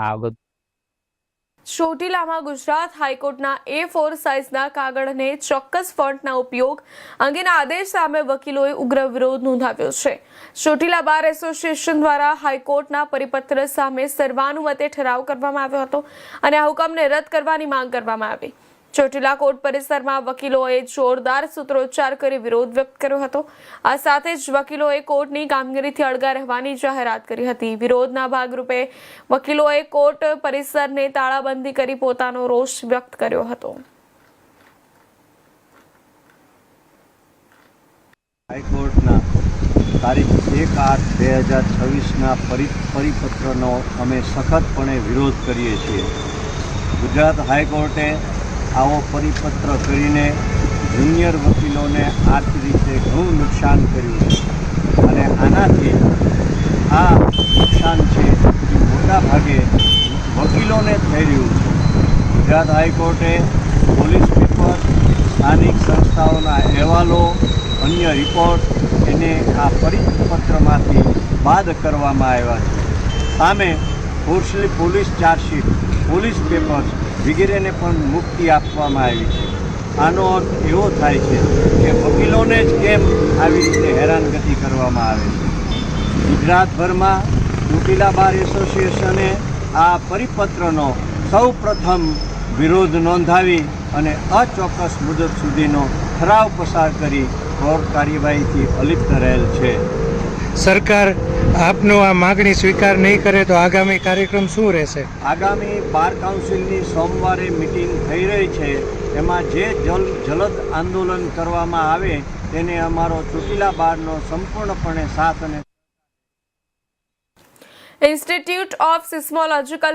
આગળ ચોટીલામાં ગુજરાત હાઈકોર્ટના A4 સાઇઝના કાગળને ચોક્કસ ફોન્ટના ઉપયોગ અંગેના આદેશ સામે વકીલોએ ઉગ્ર વિરોધ નોંધાવ્યો છે. ચોટીલા બાર એસોસિએશન દ્વારા હાઈકોર્ટના પરિપત્ર સામે સર્વાનુમતે ઠરાવ કરવામાં આવ્યો હતો અને આ હુકમને રદ કરવાની માંગ કરવામાં આવી. ચોટીલા કોર્ટ પરિસરમાં વકીલોએ જોરદાર સૂત્રોચ્ચાર કરી વિરોધ વ્યક્ત કર્યો હતો. આ સાથે જ વકીલોએ કોર્ટની કામગીરીથી અળગા રહેવાની જાહેરાત કરી હતી. વિરોધના ભાગરૂપે વકીલોએ કોર્ટ પરિસરને તાળાબંધી કરી પોતાનો રોષ વ્યક્ત કર્યો હતો. હાઈકોર્ટના તારીખ 1/8/2026ના પરિપત્રનો અમે સખતપણે વિરોધ કરીએ છીએ. ગુજરાત હાઈકોર્ટે આવો પરિપત્ર કરીને જુનિયર વકીલોને આર્થિક રીતે ઘણું નુકસાન કર્યું છે અને આનાથી આ નુકસાન છે એ મોટા ભાગે વકીલોને થઈ રહ્યું છે. ગુજરાત હાઈકોર્ટે પોલીસ પેપર, સ્થાનિક સંસ્થાઓના અહેવાલો, અન્ય રિપોર્ટ એને આ પરિપત્રમાંથી બાદ કરવામાં આવ્યા છે. સામે પોલીસ ચાર્જશીટ, પોલીસ પેપર્સ વગેરેને પણ મુક્તિ આપવામાં આવી છે. આનો અર્થ એવો થાય છે કે વકીલોને જ કેમ આવી રીતે હેરાનગતિ કરવામાં આવે છે. ગુજરાતભરમાં ચોટીલા બાર એસોસિએશને આ પરિપત્રનો સૌ પ્રથમ વિરોધ નોંધાવી અને અચોક્કસ મુદત સુધીનો ઠરાવ પસાર કરી કોર્ટ કાર્યવાહીથી અલિપ્ત રહેલ છે. સરકાર આપનો આ માગણી સ્વીકાર નહીં કરે તો આગામી કાર્યક્રમ શું રહેશે? આગામી બાર કાઉન્સિલની સોમવારે મિટિંગ થઈ રહી છે. એમાં જે જલદ આંદોલન કરવામાં આવે તેને અમારો ચોટીલા બારનો સંપૂર્ણપણે સાથ અને ઇન્સ્ટિટ્યૂટ ઓફ સિસ્મોલોજીકલ